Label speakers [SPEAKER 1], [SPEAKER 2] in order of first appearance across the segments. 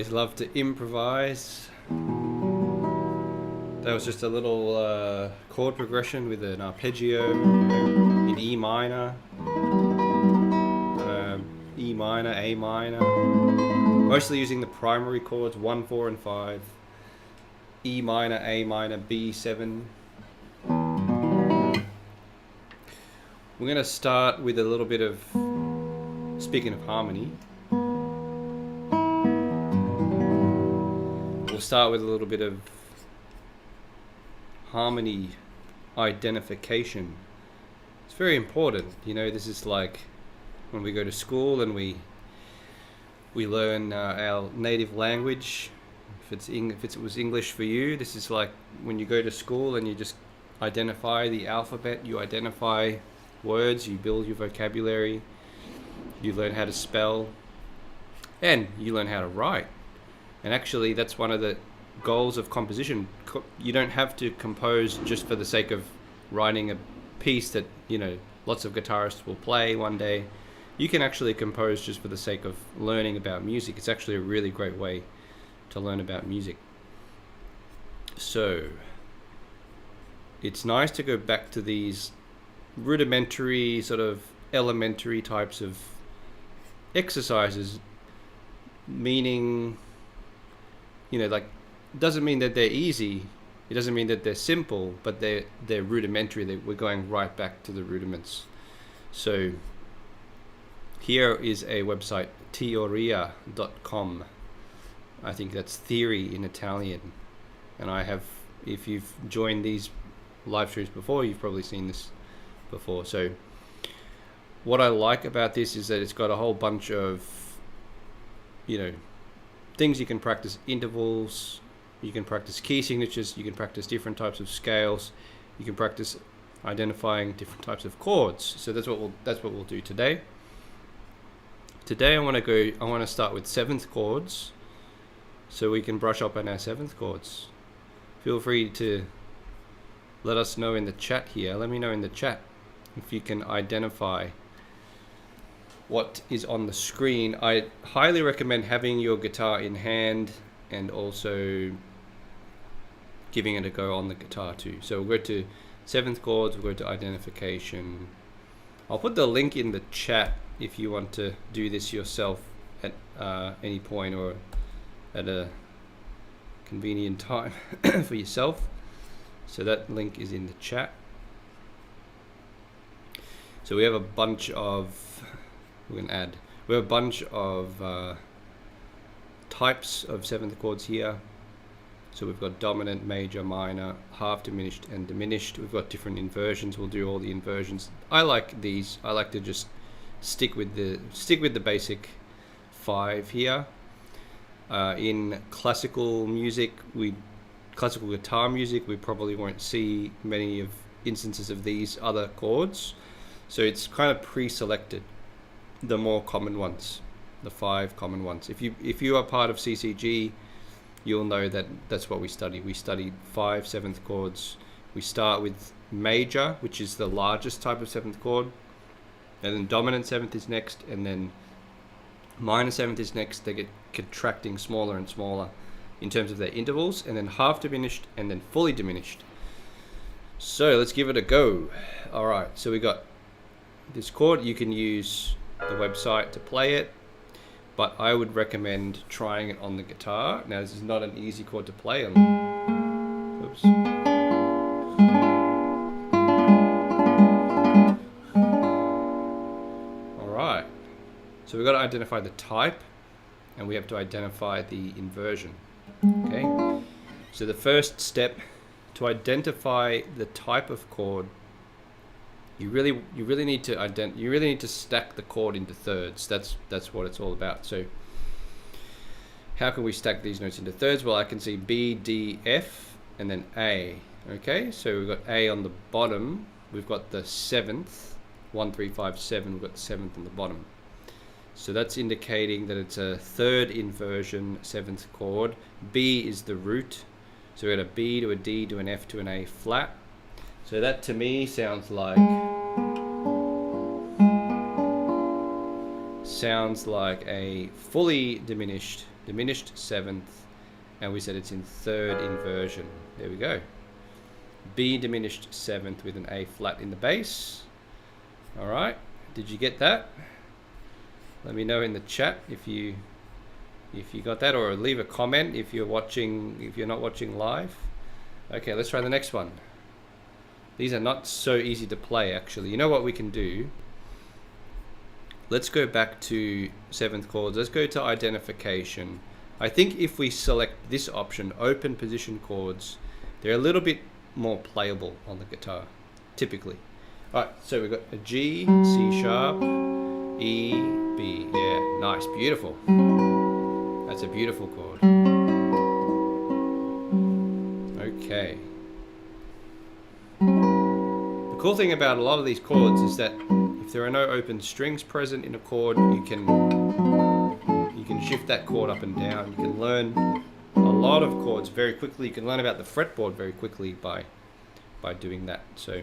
[SPEAKER 1] always love to improvise. That was just a little chord progression with an arpeggio in E minor, E minor, A minor. Mostly using the primary chords 1, 4, and 5. E minor, A minor, B7. We're going to start with a little bit of, speaking of harmony, we'll start with a little bit of harmony identification. It's very important. You know, this is like when we go to school and we learn our native language. If it was English for you, this is like when you go to school and you just identify the alphabet, you identify words, you build your vocabulary, you learn how to spell, and you learn how to write. And actually, that's one of the goals of composition. You don't have to compose just for the sake of writing a piece that, you know, lots of guitarists will play one day. You can actually compose just for the sake of learning about music. It's actually a really great way to learn about music. So it's nice to go back to these rudimentary, sort of elementary types of exercises, meaning, you know, like, doesn't mean that they're easy, it doesn't mean that they're simple, but they're rudimentary. We're going right back to the rudiments. So here is a website, teoria.com. I think that's theory in Italian. And I have, if you've joined these live streams before, you've probably seen this before. So what I like about this is that it's got a whole bunch of, you know, things you can practice: intervals, you can practice key signatures, you can practice different types of scales, you can practice identifying different types of chords. So that's what we'll do today. Today I want to start with seventh chords, so we can brush up on our seventh chords. Feel free to let us know in the chat here. Let me know in the chat if you can identify what is on the screen. I highly recommend having your guitar in hand and also giving it a go on the guitar too. So we'll go to seventh chords, we'll go to identification. I'll put the link in the chat if you want to do this yourself at any point or at a convenient time for yourself. So that link is in the chat. So we have a bunch of, we have a bunch of types of seventh chords here. So we've got dominant, major, minor, half diminished, and diminished. We've got different inversions. We'll do all the inversions. I like these. I like to just stick with the basic 5 here. In classical music, classical guitar music, we probably won't see many of instances of these other chords. So it's kind of pre-selected, the more common ones, the 5 common ones. If you are part of CCG, you'll know that that's what we study. We study 5 seventh chords. We start with major, which is the largest type of seventh chord, and then dominant seventh is next, and then minor seventh is next. They get contracting smaller and smaller in terms of their intervals, and then half diminished, and then fully diminished. So let's give it a go. All right, so we got this chord. You can use the website to play it, but I would recommend trying it on the guitar. Now, this is not an easy chord to play on. Oops. All right, so we've got to identify the type, and we have to identify the inversion. Okay, so the first step to identify the type of chord, you really need to stack the chord into thirds. That's what it's all about. So how can we stack these notes into thirds? Well, I can see B, D, F, and then A. Okay, so we've got A on the bottom. We've got the 7th, 1, 3, 5, 7. We've got the 7th on the bottom. So that's indicating that it's a third inversion 7th chord. B is the root. So we got a B to a D to an F to an A flat. So that to me sounds like a fully diminished diminished 7th, and we said it's in 3rd inversion. There we go. B diminished 7th with an A flat in the bass. All right, did you get that? Let me know in the chat if you got that, or leave a comment if you're not watching live. Okay, let's try the next one. These are not so easy to play, actually. You know what we can do? Let's go back to 7th chords. Let's go to identification. I think if we select this option, open position chords, they're a little bit more playable on the guitar, typically. All right, so we've got a G, C sharp, E, B. Yeah, nice, beautiful. That's a beautiful chord. Okay. The cool thing about a lot of these chords is that if there are no open strings present in a chord, you can shift that chord up and down. You can learn a lot of chords very quickly. You can learn about the fretboard very quickly by doing that. So,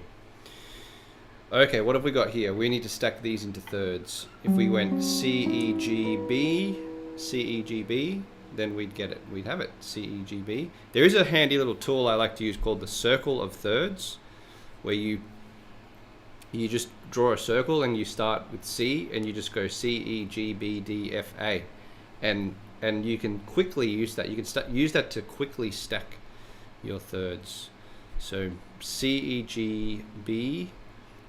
[SPEAKER 1] okay, what have we got here? We need to stack these into thirds. If we went C, E, G, B, C, E, G, B, then we'd get it. We'd have it, C, E, G, B. There is a handy little tool I like to use called the circle of thirds, where you just draw a circle and you start with C and you just go C, E, G, B, D, F, A. And you can quickly use that. You can use that to quickly stack your thirds. So C, E, G, B.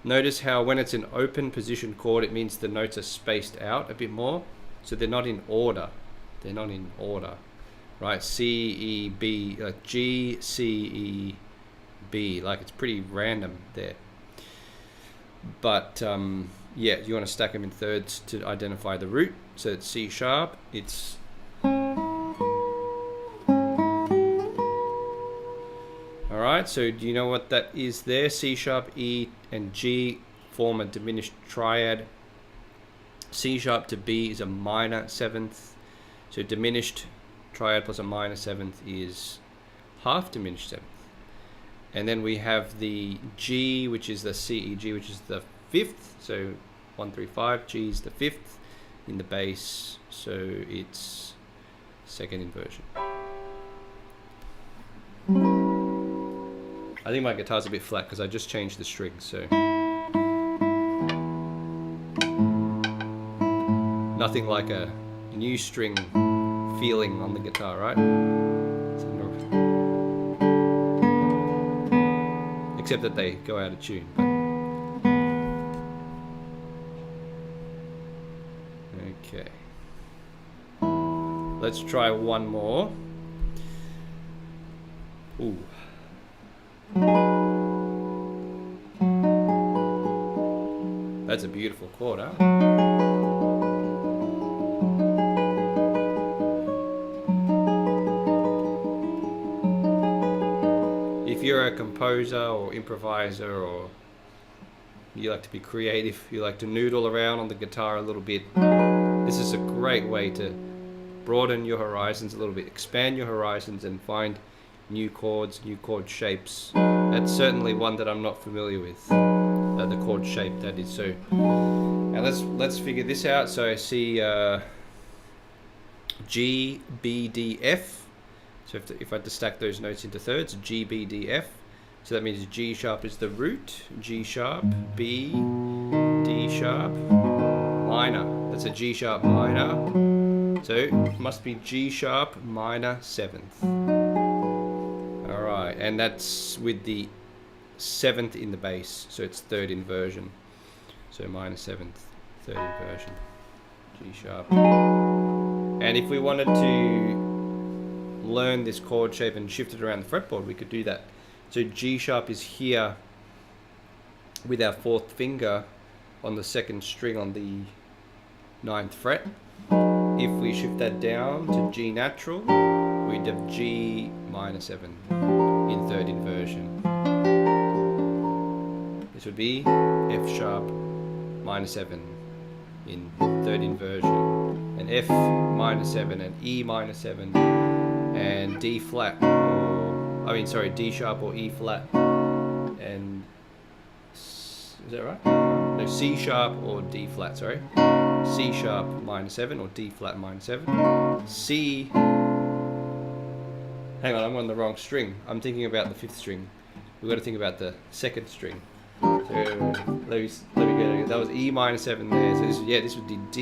[SPEAKER 1] Notice how when it's an open position chord, it means the notes are spaced out a bit more. So they're not in order. They're not in order, right? C, E, B, G, C, E, B. Like, it's pretty random there. But yeah, you want to stack them in thirds to identify the root. So it's C sharp. It's all right. So do you know what that is there? C sharp, E, and G form a diminished triad. C sharp to B is a minor 7th. So diminished triad plus a minor 7th is half diminished 7th. And then we have the G, which is the C, E, G, which is the 5th. So 1, 3, 5. G is the 5th in the bass. So it's 2nd inversion. I think my guitar's a bit flat because I just changed the strings. So nothing like a new string feeling on the guitar, right? Except that they go out of tune. Okay. Let's try one more. Ooh. That's a beautiful chord, huh? If you're a composer or improviser, or you like to be creative, you like to noodle around on the guitar a little bit, this is a great way to broaden your horizons a little bit, expand your horizons and find new chords, new chord shapes. That's certainly one that I'm not familiar with, the chord shape that is. So now let's figure this out. So I see G, B, D, F. So if I had to stack those notes into thirds, G, B, D, F. So that means G sharp is the root, G sharp, B, D sharp, minor. That's a G sharp minor. So it must be G sharp minor 7th. All right, and that's with the 7th in the bass. So it's 3rd inversion. So minor 7th, 3rd inversion, G sharp. And if we wanted to learn this chord shape and shift it around the fretboard, we could do that. So G sharp is here with our 4th finger on the 2nd string on the 9th fret. If we shift that down to G natural, we'd have G minor 7 in 3rd inversion. This would be F sharp minor 7 in 3rd inversion, and F minor 7 and E minor 7 and D flat, D sharp or E flat, and is that right? No, C sharp or D flat, sorry. C sharp minor 7 or D flat minor 7. C. Hang on, I'm on the wrong string. I'm thinking about the 5th string. We've got to think about the 2nd string. So let me go. That was E minor 7 there. So this would be D,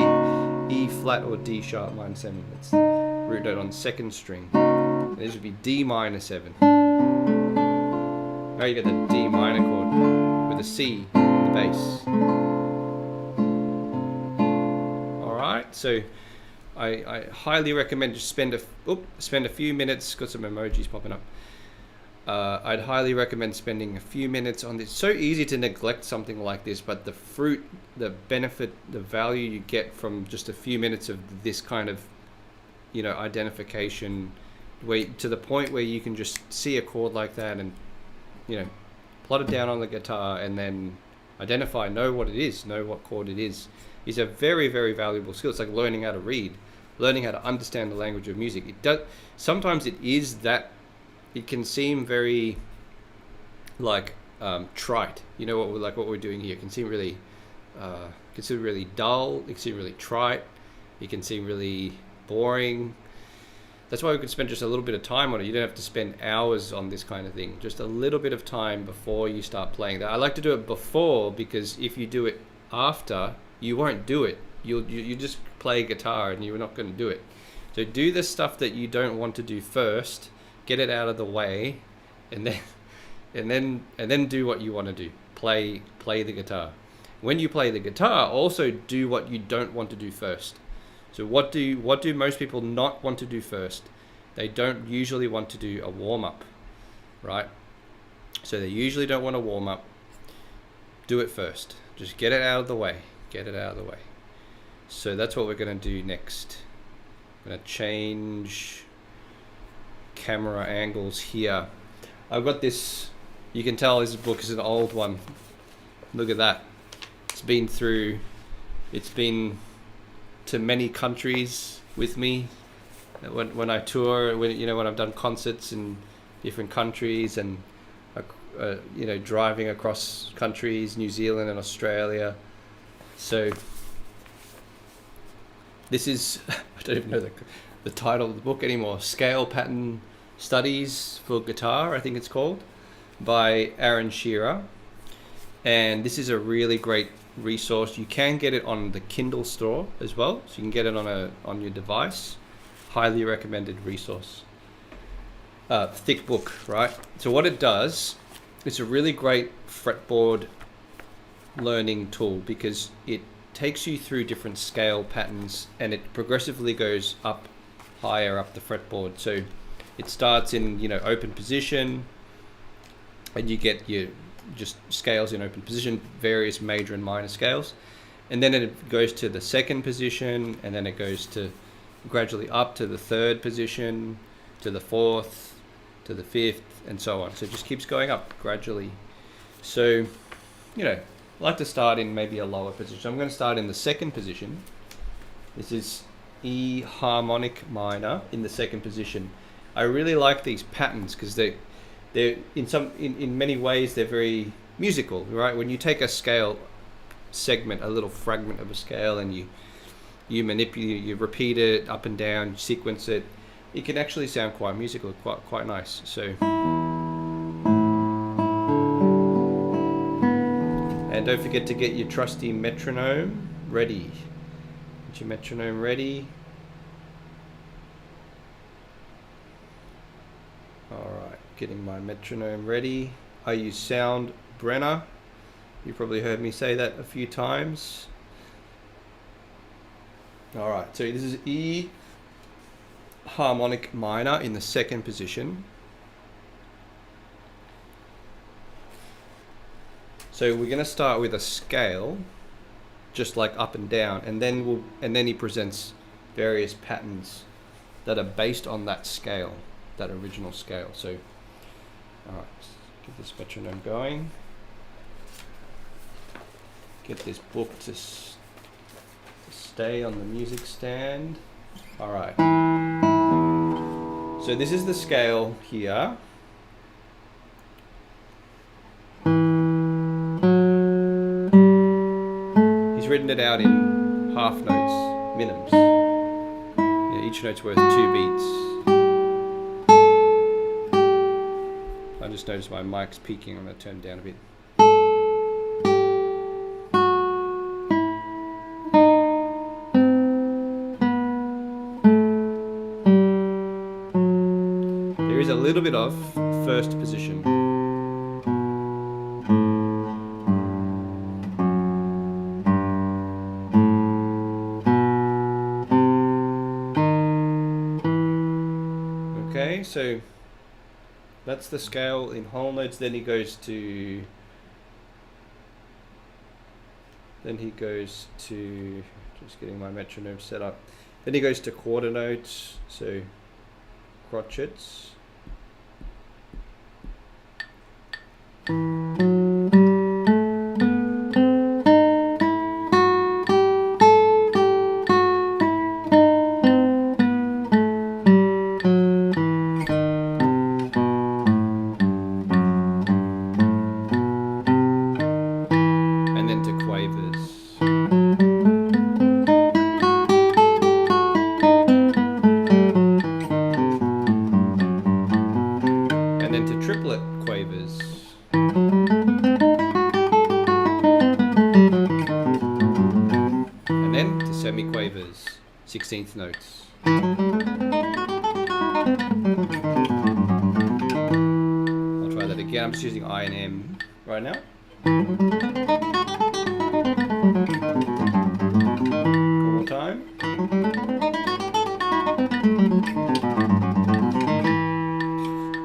[SPEAKER 1] E flat or D sharp minor 7. Let's root that on 2nd string. And this would be D minor 7. Now you get the D minor chord with a C in the bass. Alright, so I highly recommend just spend a few minutes. Got some emojis popping up. I'd highly recommend spending a few minutes on this. It's so easy to neglect something like this, but the fruit, the benefit, the value you get from just a few minutes of this kind of, identification, where to the point where you can just see a chord like that and, plot it down on the guitar and then know what it is, know what chord it is a very, very valuable skill. It's like learning how to read, learning how to understand the language of music. Sometimes it is that. It can seem very trite, what we're doing here. It can seem really dull. It can seem really trite. It can seem really boring. That's why we can spend just a little bit of time on it. You don't have to spend hours on this kind of thing. Just a little bit of time before you start playing that. I like to do it before, because if you do it after, you won't do it. You just play guitar and you're not going to do it. So do the stuff that you don't want to do first. Get it out of the way, and then do what you want to do. Play the guitar. When you play the guitar, also do what you don't want to do first. So what do most people not want to do first? They don't usually want to do a warm-up, right? So they usually don't want to warm up. Do it first. Just get it out of the way. Get it out of the way. So that's what we're going to do next. I'm going to change camera angles here. I've got this, you can tell this book is an old one. Look at that. It's been to many countries with me when I tour, when I've done concerts in different countries, and driving across countries, New Zealand and Australia. So this is I don't even know the title of the book anymore. Scale Pattern Studies for Guitar, I think it's called, by Aaron Shearer. And this is a really great resource. You can get it on the Kindle store as well, so you can get it on your device. Highly recommended resource. Thick book, right? So what it does, it's a really great fretboard learning tool, because it takes you through different scale patterns and it progressively goes up, higher up the fretboard. So it starts in open position, and you get your just scales in open position, various major and minor scales, and then it goes to the 2nd position, and then it goes to gradually up to the 3rd position, to the 4th, to the 5th, and so on. So it just keeps going up gradually. So I like to start in maybe a lower position. I'm going to start in the 2nd position. This is E harmonic minor in the 2nd position. I really like these patterns because they're in many ways they're very musical, right? When you take a scale segment, a little fragment of a scale, and you manipulate, you repeat it up and down, you sequence it, it can actually sound quite musical, quite nice. So, and don't forget to get your trusty metronome ready. Get your metronome ready. Alright, getting my metronome ready. I use Soundbrenner. You probably heard me say that a few times. Alright, so this is E harmonic minor in the 2nd position. So we're going to start with a scale, just like up and down, and then he presents various patterns that are based on that scale, that original scale. So, all right, let's get this metronome going. Get this book to stay on the music stand. All right. So this is the scale here. He's written it out in half notes, minims. Yeah, each note's worth 2 beats. I just noticed my mic's peaking. I'm going to turn it down a bit. There is a little bit of first position. Okay, so that's the scale in whole notes. Then he goes to just getting my metronome set up. Then he goes to quarter notes, so crotchets. Semi-quavers, 16th notes. I'll try that again. I'm just using I and M right now. One more time.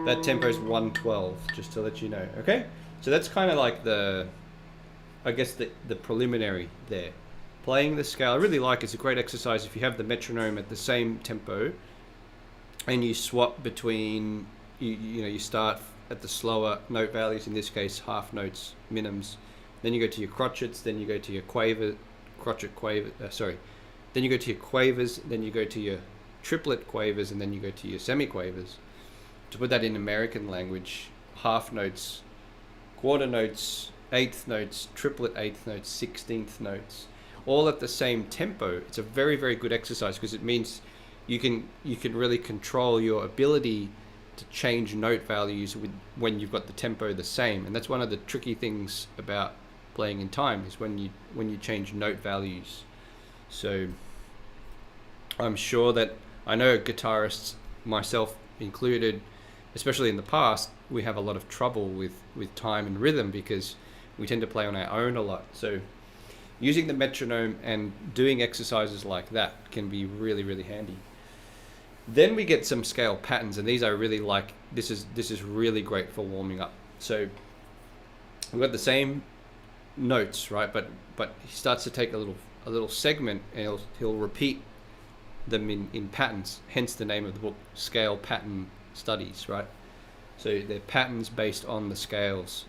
[SPEAKER 1] That tempo is 112, just to let you know. Okay, so that's kind of like the preliminary there. Playing the scale, I really like it. It's a great exercise if you have the metronome at the same tempo and you swap between, you start at the slower note values, in this case half notes, minims, then you go to your crotchets, then you go to your then you go to your quavers, then you go to your triplet quavers, and then you go to your semi-quavers. To put that in American language, half notes, quarter notes, eighth notes, triplet eighth notes, 16th notes, all at the same tempo. It's a very, very good exercise because it means you can really control your ability to change note values when you've got the tempo the same. And that's one of the tricky things about playing in time, is when you change note values. So I'm sure that, I know guitarists, myself included, especially in the past, we have a lot of trouble with time and rhythm because we tend to play on our own a lot. So using the metronome and doing exercises like that can be really, really handy. Then we get some scale patterns, and these I really like. This is really great for warming up. So we've got the same notes, right? But he starts to take a little segment, and he'll repeat them in patterns. Hence the name of the book, Scale Pattern Studies, right? So they're patterns based on the scales.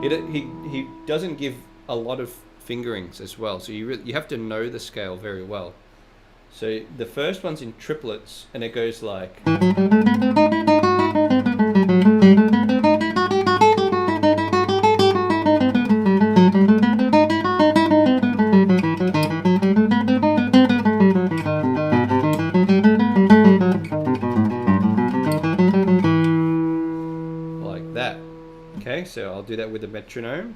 [SPEAKER 1] He doesn't give a lot of fingerings as well, so you have to know the scale very well. So the first one's in triplets, and it goes like. Like that. Okay, so I'll do that with the metronome.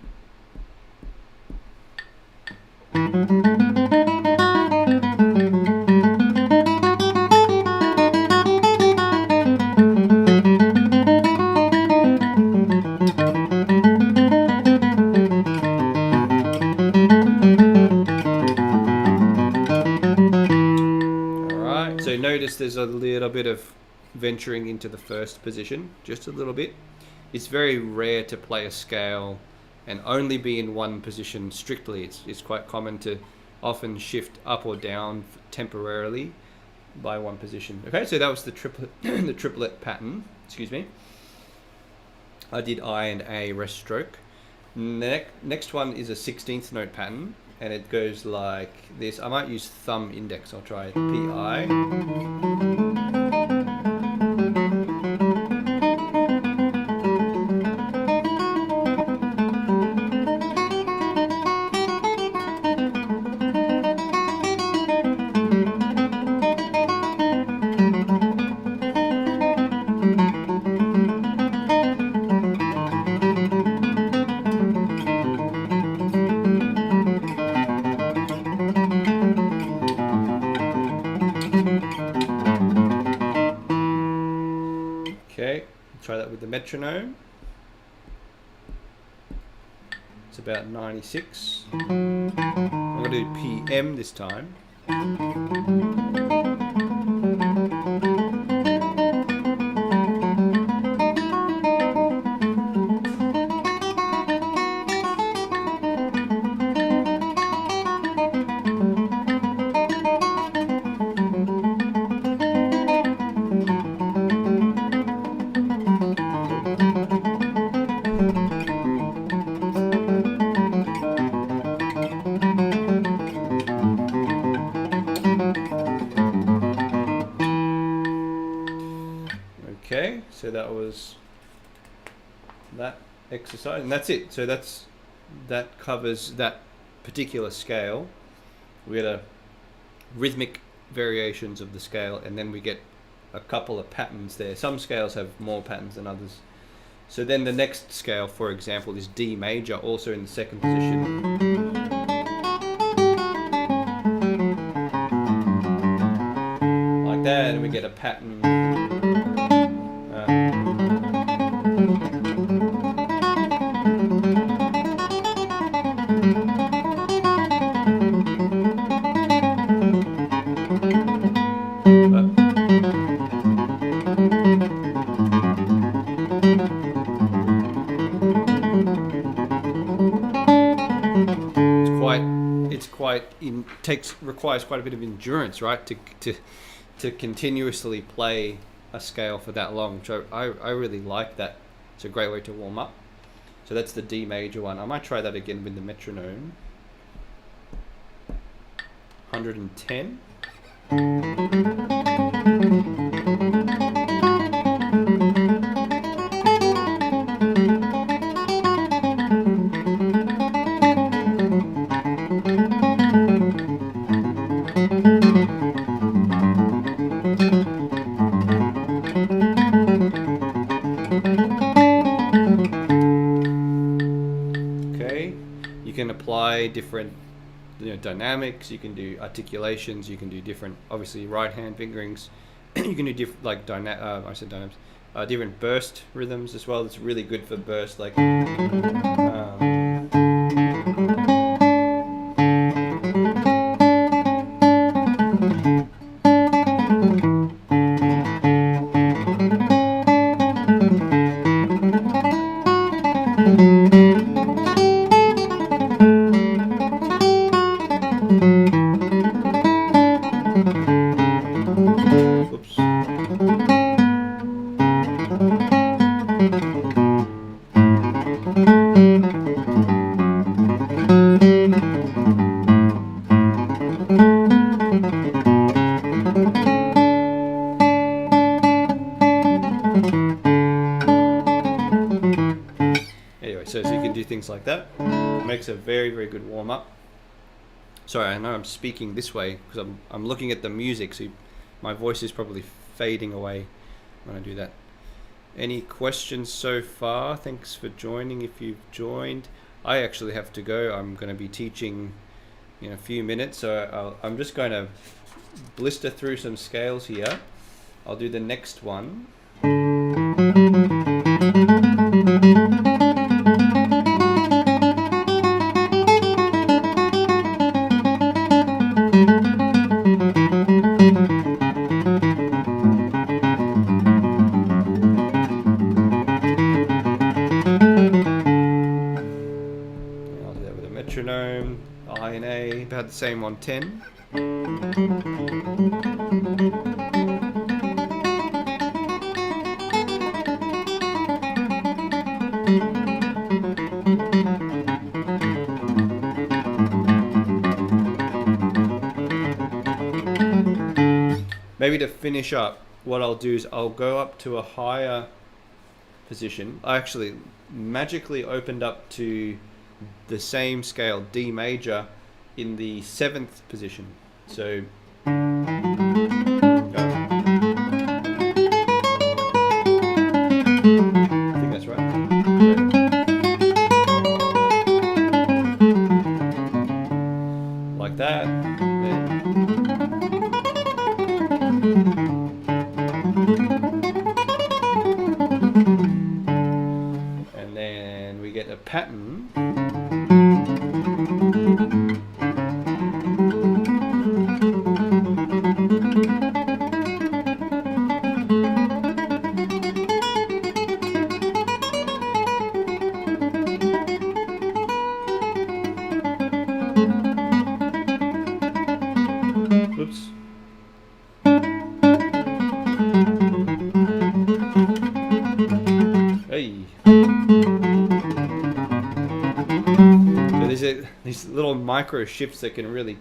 [SPEAKER 1] Alright, so notice there's a little bit of venturing into the first position, just a little bit. It's very rare to play a scale and only be in one position strictly. It's quite common to often shift up or down temporarily by one position. Okay, so that was the triplet, the triplet pattern. Excuse me. I did I and A rest stroke. Next one is a 16th note pattern, and it goes like this. I might use thumb index. I'll try P-I. try that with the metronome. It's about 96. I'm going to do PM this time. Okay, so that was that exercise, and that's it. So that covers that particular scale. We get a rhythmic variations of the scale, and then we get a couple of patterns there. Some scales have more patterns than others. So then the next scale, for example, is D major, also in the second position. Like that, and we get a pattern. Requires quite a bit of endurance, right, to continuously play a scale for that long. So I really like that. It's a great way to warm up. So that's the D major one. I might try that again with the metronome. 110. Apply different dynamics. You can do articulations, you can do different, obviously, right hand fingerings. You can do different, like dynamics, different burst rhythms as well. It's really good for burst, like so you can do things like that. It makes a very, very good warm up. Sorry, I know I'm speaking this way because I'm looking at the music, so my voice is probably fading away when I do that. Any questions so far? Thanks for joining. If you've joined, I actually have to go. I'm going to be teaching in a few minutes, so I'm just going to blister through some scales here. I'll do the next one. Metronome, I and A, about the same on 10. Maybe to finish up, what I'll do is I'll go up to a higher position. I actually magically opened up to the same scale, D major, in the 7th position. So I think that's right. Like that. pattern. Oops. Hey. So there's these little micro shifts that can really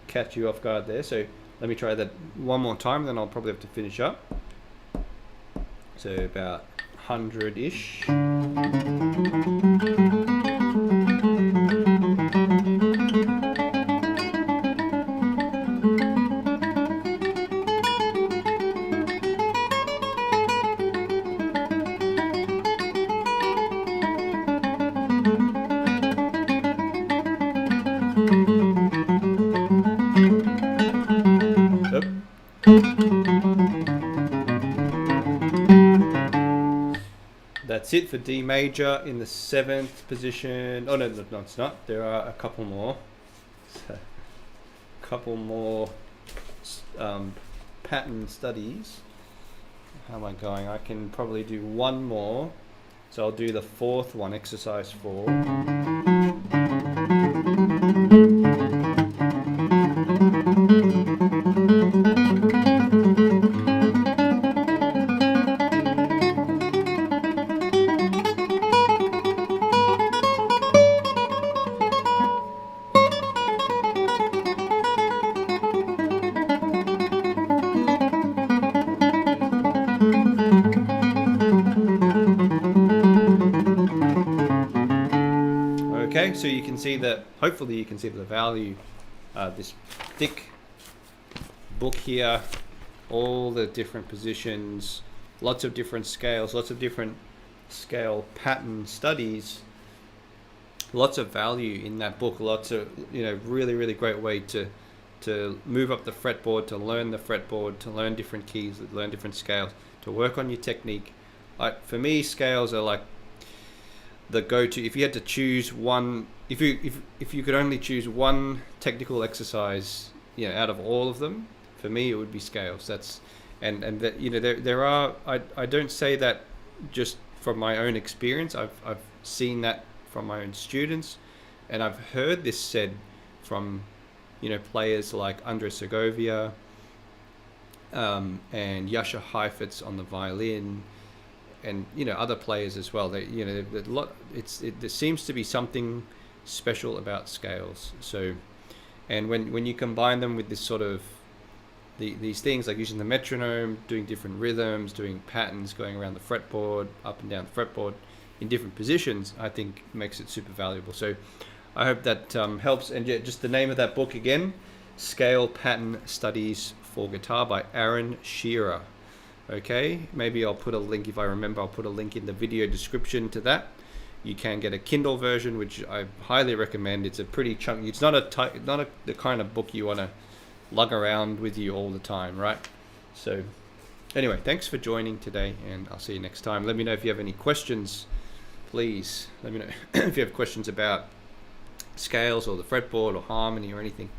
[SPEAKER 1] catch you off guard there. So let me try that one more time, then I'll probably have to finish up. So about 100-ish. That's it for D major in the 7th position. Oh no, it's not. There are a couple more. So, pattern studies. How am I going? I can probably do one more. So I'll do the 4th one, exercise 4. Okay, so you can see that, hopefully you can see the value, this thick book here, all the different positions, lots of different scales, lots of different scale pattern studies, lots of value in that book, lots of, really, really great way to move up the fretboard, to learn the fretboard, to learn different keys, to learn different scales, to work on your technique. Like for me, scales are like the go-to. If you had to choose one, if you could only choose one technical exercise, out of all of them, for me it would be scales. That's and that there are, I don't say that just from my own experience. I've seen that from my own students, and I've heard this said from players like Andres Segovia and Jascha Heifetz on the violin, and other players as well. They there seems to be something special about scales. So, and when you combine them with this sort of these things like using the metronome, doing different rhythms, doing patterns, going around the fretboard, up and down the fretboard in different positions, I think makes it super valuable. So I hope that helps. And just the name of that book again, Scale Pattern Studies for Guitar by Aaron Shearer. Okay, maybe I'll put a link, if I remember, I'll put a link in the video description to that. You can get a Kindle version, which I highly recommend. It's a pretty chunky, it's not the kind of book you want to lug around with you all the time, right? So anyway, thanks for joining today, and I'll see you next time. Let me know if you have any questions. Please let me know if you have questions about scales or the fretboard or harmony or anything.